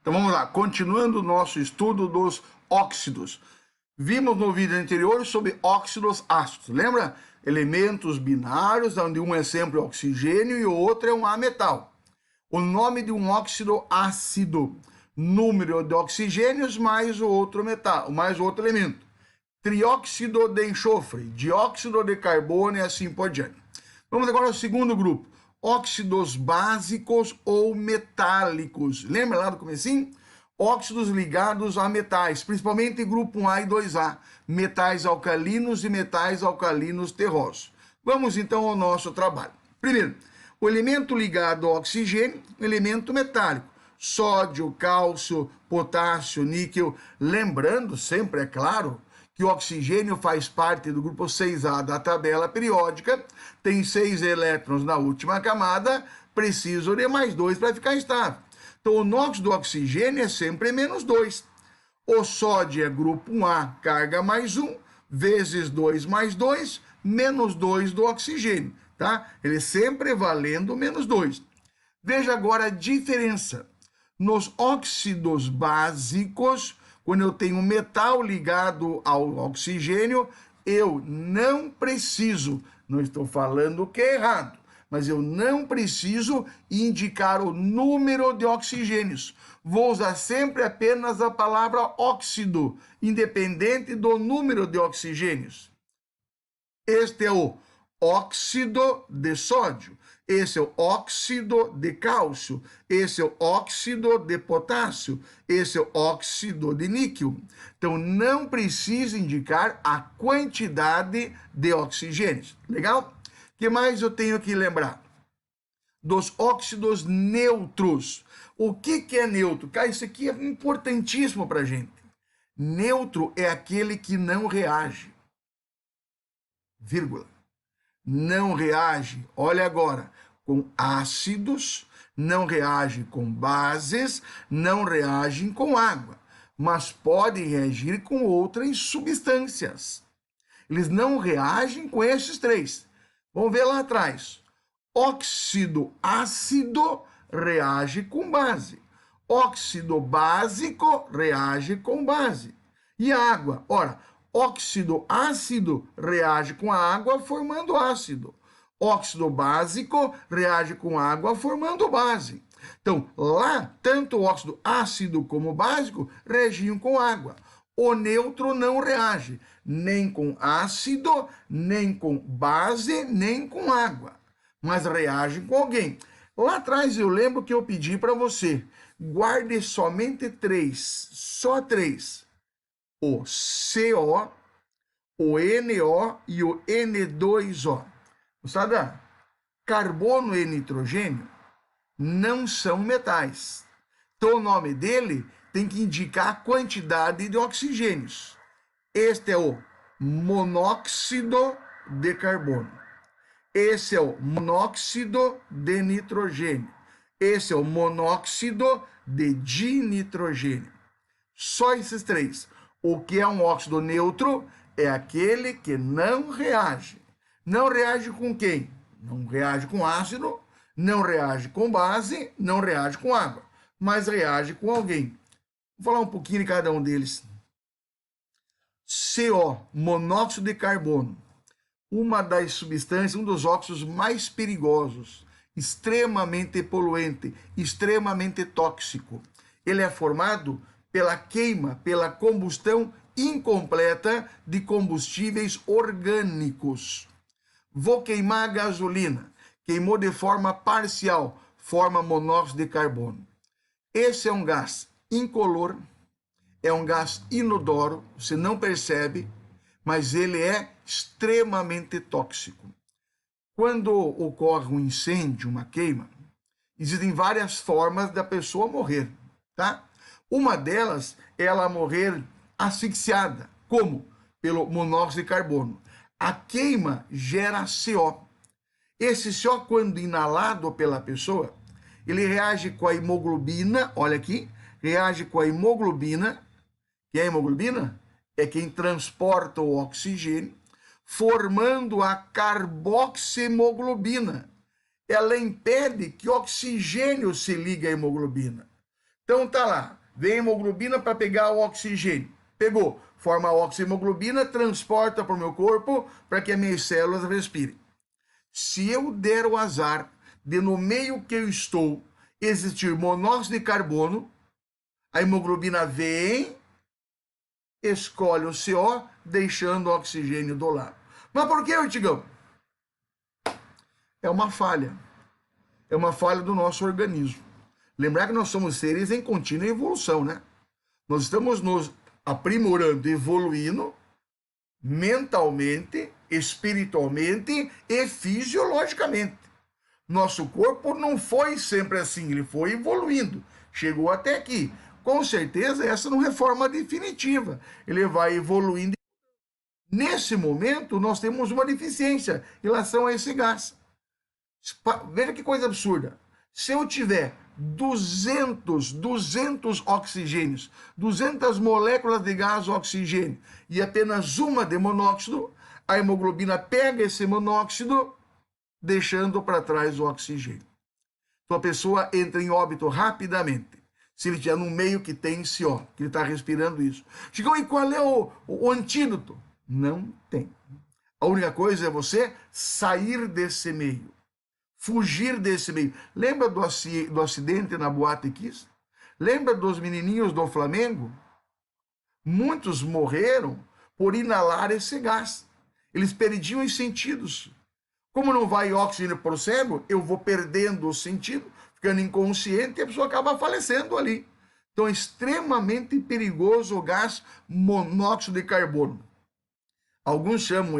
Então vamos lá, continuando o nosso estudo dos óxidos. Vimos no vídeo anterior sobre óxidos ácidos, lembra? Elementos binários, onde um é sempre oxigênio e o outro é um ametal. O nome de um óxido ácido, número de oxigênios mais o outro metal, mais o outro elemento. Trióxido de enxofre, dióxido de carbono e assim por diante. Vamos agora ao segundo grupo, óxidos básicos ou metálicos. Lembra lá do comecinho? Óxidos ligados a metais, principalmente grupo 1A e 2A, metais alcalinos e metais alcalinos terrosos. Vamos então ao nosso trabalho. Primeiro, o elemento ligado ao oxigênio, elemento metálico, sódio, cálcio, potássio, níquel. Lembrando sempre, é claro, que o oxigênio faz parte do grupo 6A da tabela periódica, tem 6 elétrons na última camada, preciso de mais 2 para ficar estável. Então, o NOx do oxigênio é sempre menos 2. O sódio é grupo 1A, carga mais 1, vezes 2 mais 2, menos 2 do oxigênio, tá? Ele sempre valendo menos 2. Veja agora a diferença. Nos óxidos básicos, quando eu tenho metal ligado ao oxigênio, eu não preciso, não estou falando que é errado, mas eu não preciso indicar o número de oxigênios. Vou usar sempre apenas a palavra óxido, independente do número de oxigênios. Este é o óxido de sódio. Esse é o óxido de cálcio, esse é o óxido de potássio, esse é o óxido de níquel. Então, não precisa indicar a quantidade de oxigênios. Legal? O que mais eu tenho que lembrar? Dos óxidos neutros. O que é neutro? Cara, isso aqui é importantíssimo para a gente. Neutro é aquele que não reage. Vírgula. Não reage, olha agora, com ácidos, não reage com bases, não reagem com água, mas podem reagir com outras substâncias. Eles não reagem com esses três. Vamos ver lá atrás. Óxido ácido reage com base. Óxido básico reage com base. E a água? Ora, óxido ácido reage com a água formando ácido. Óxido básico reage com água formando base. Então, lá, tanto o óxido ácido como o básico reagiam com água. O neutro não reage nem com ácido, nem com base, nem com água, mas reage com alguém. Lá atrás eu lembro que eu pedi para você, guarde somente 3, só 3. O CO, o NO e o N2O. Moçada, carbono e nitrogênio não são metais. Então o nome dele tem que indicar a quantidade de oxigênios. Este é o monóxido de carbono. Esse é o monóxido de nitrogênio. Esse é o monóxido de dinitrogênio. Só esses 3. O que é um óxido neutro? É aquele que não reage. Não reage com quem? Não reage com ácido, não reage com base, não reage com água, mas reage com alguém. Vou falar um pouquinho de cada um deles. CO, monóxido de carbono. Uma das substâncias, um dos óxidos mais perigosos, extremamente poluente, extremamente tóxico. Ele é formado pela queima, pela combustão incompleta de combustíveis orgânicos. Vou queimar a gasolina. Queimou de forma parcial, forma monóxido de carbono. Esse é um gás incolor, é um gás inodoro, você não percebe, mas ele é extremamente tóxico. Quando ocorre um incêndio, uma queima, existem várias formas da pessoa morrer, tá? Uma delas é ela morrer asfixiada. Como? Pelo monóxido de carbono. A queima gera CO. Esse CO, quando inalado pela pessoa, ele reage com a hemoglobina, olha aqui, reage com a hemoglobina, que é a hemoglobina? É quem transporta o oxigênio, formando a carboxihemoglobina. Ela impede que o oxigênio se ligue à hemoglobina. Então tá lá, vem a hemoglobina para pegar o oxigênio. Pegou, forma a oxihemoglobina, transporta para o meu corpo para que as minhas células respirem. Se eu der o azar de no meio que eu estou existir monóxido de carbono, a hemoglobina vem, escolhe o CO, deixando o oxigênio do lado. Mas por que, Ortigão? É uma falha. É uma falha do nosso organismo. Lembrar que nós somos seres em contínua evolução, né? Nós estamos nos aprimorando, evoluindo mentalmente, espiritualmente e fisiologicamente. Nosso corpo não foi sempre assim, ele foi evoluindo, chegou até aqui. Com certeza, essa não é forma definitiva, ele vai evoluindo. Nesse momento, nós temos uma deficiência em relação a esse gás. Veja que coisa absurda. Se eu tiver 200 oxigênios, 200 moléculas de gás oxigênio e apenas uma de monóxido, a hemoglobina pega esse monóxido, deixando para trás o oxigênio. Então a pessoa entra em óbito rapidamente. Se ele estiver num meio que tem CO, que ele está respirando isso. Chegou, e qual é o antídoto? Não tem. A única coisa é você sair desse meio. Fugir desse meio. Lembra do acidente na Boate Kiss? Lembra dos menininhos do Flamengo? Muitos morreram por inalar esse gás. Eles perdiam os sentidos. Como não vai oxigênio para o cérebro, eu vou perdendo o sentido, ficando inconsciente e a pessoa acaba falecendo ali. Então é extremamente perigoso o gás monóxido de carbono. Alguns chamam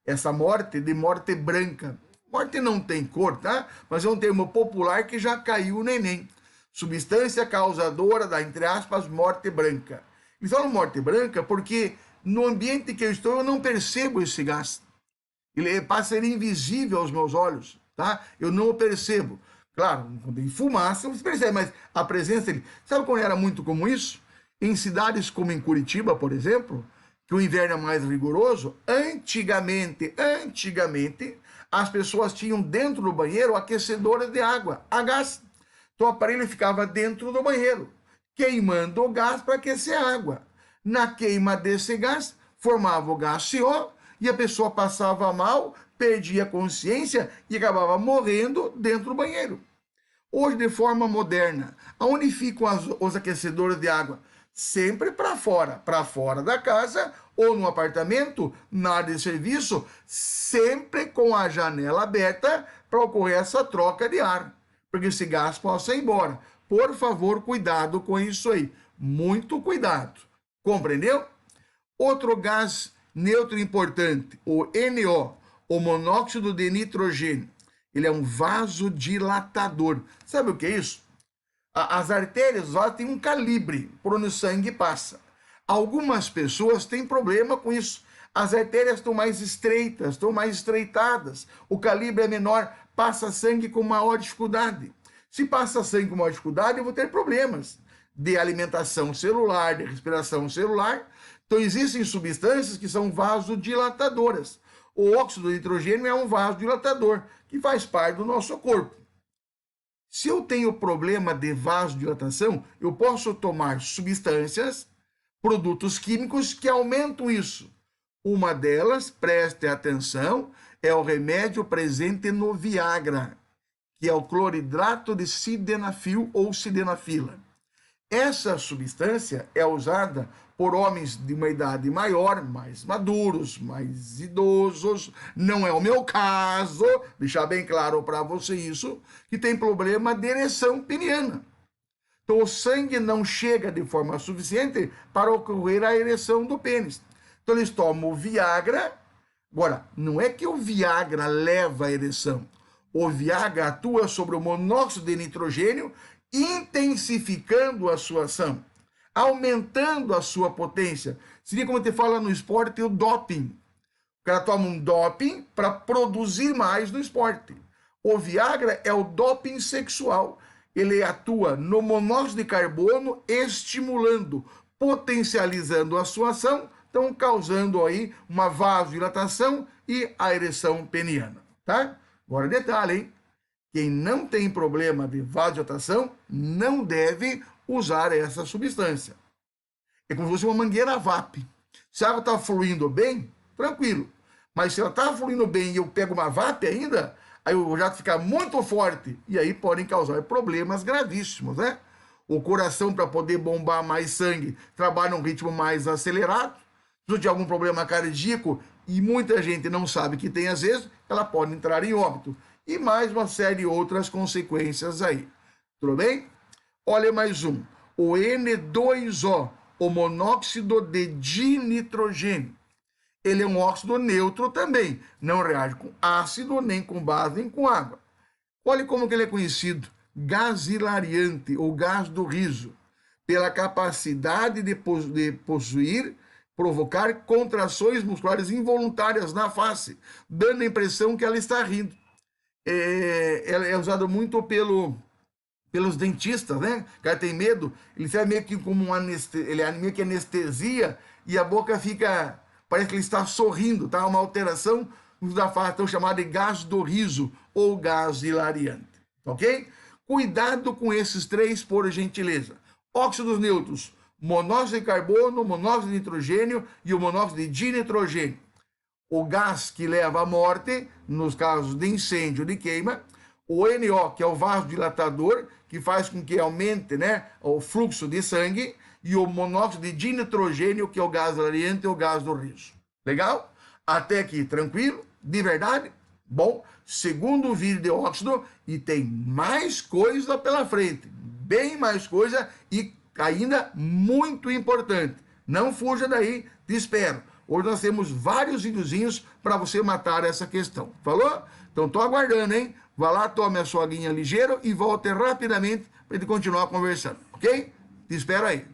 essa morte de morte branca. Morte não tem cor, tá? Mas é um termo popular que já caiu no Enem. Substância causadora da, entre aspas, morte branca. Eles falam morte branca porque no ambiente que eu estou eu não percebo esse gás. Ele passa a ser invisível aos meus olhos, tá? Eu não o percebo. Claro, quando tem fumaça, você percebe, mas a presença dele... Sabe quando era muito comum isso? Em cidades como em Curitiba, por exemplo, que o inverno é mais rigoroso, antigamente, as pessoas tinham dentro do banheiro aquecedores de água, a gás. Então o aparelho ficava dentro do banheiro, queimando o gás para aquecer a água. Na queima desse gás, formava o gás CO e a pessoa passava mal, perdia a consciência e acabava morrendo dentro do banheiro. Hoje, de forma moderna, aonde ficam os aquecedores de água? Sempre para fora da casa ou no apartamento, na área de serviço, sempre com a janela aberta para ocorrer essa troca de ar, porque esse gás possa ir embora. Por favor, cuidado com isso aí, muito cuidado. Compreendeu? Outro gás neutro importante, o NO, o monóxido de nitrogênio. Ele é um vasodilatador. Sabe o que é isso? As artérias têm um calibre por onde o sangue passa. Algumas pessoas têm problema com isso. As artérias estão mais estreitas, estão mais estreitadas. O calibre é menor, passa sangue com maior dificuldade. Se passa sangue com maior dificuldade, eu vou ter problemas de alimentação celular, de respiração celular. Então, existem substâncias que são vasodilatadoras. O óxido de nitrogênio é um vasodilatador, que faz parte do nosso corpo. Se eu tenho problema de vasodilatação, eu posso tomar substâncias, produtos químicos que aumentam isso. Uma delas, preste atenção, é o remédio presente no Viagra, que é o cloridrato de sildenafil ou sildenafila. Essa substância é usada por homens de uma idade maior, mais maduros, mais idosos. Não é o meu caso, deixar bem claro para você isso, que tem problema de ereção peniana. Então o sangue não chega de forma suficiente para ocorrer a ereção do pênis. Então eles tomam o Viagra. Agora, não é que o Viagra leva a ereção. O Viagra atua sobre o monóxido de nitrogênio, intensificando a sua ação, aumentando a sua potência. Seria como te fala no esporte, o doping. O cara toma um doping para produzir mais no esporte. O Viagra é o doping sexual. Ele atua no monóxido de carbono, estimulando, potencializando a sua ação, então causando aí uma vasodilatação e a ereção peniana, tá? Agora detalhe, hein? Quem não tem problema de vasodilatação não deve usar essa substância. É como se fosse uma mangueira a VAP. Se a água está fluindo bem, tranquilo. Mas se ela está fluindo bem e eu pego uma VAP ainda, aí o jato fica muito forte e aí podem causar problemas gravíssimos, né? O coração, para poder bombar mais sangue, trabalha num ritmo mais acelerado. Se tiver algum problema cardíaco, e muita gente não sabe que tem às vezes, ela pode entrar em óbito. E mais uma série de outras consequências aí. Tudo bem? Olha mais um. O N2O, o monóxido de dinitrogênio. Ele é um óxido neutro também. Não reage com ácido, nem com base, nem com água. Olha como que ele é conhecido. Gás hilariante, ou gás do riso. Pela capacidade de possuir, provocar contrações musculares involuntárias na face, dando a impressão que ela está rindo. Ela é usada muito pelos dentistas, né? O cara tem medo, ele faz meio que como ele é meio que anestesia e a boca fica, parece que ele está sorrindo, tá? Uma alteração da face, então chamada de gás do riso ou gás hilariante, ok? Cuidado com esses três, por gentileza. Óxidos neutros, monóxido de carbono, monóxido de nitrogênio e o monóxido de dinitrogênio. O gás que leva à morte, nos casos de incêndio, de queima. O NO, que é o vasodilatador, que faz com que aumente, né, o fluxo de sangue. E o monóxido de dinitrogênio, que é o gás hilariante ou gás do riso. Legal? Até aqui, tranquilo? De verdade? Bom, segundo vídeo de óxido, e tem mais coisa pela frente. Bem mais coisa e ainda muito importante. Não fuja daí, te espero. Hoje nós temos vários videozinhos para você matar essa questão. Falou? Então tô aguardando, hein? Vá lá, tome a sua aguinha ligeiro e volte rapidamente para a gente continuar conversando, ok? Te espero aí.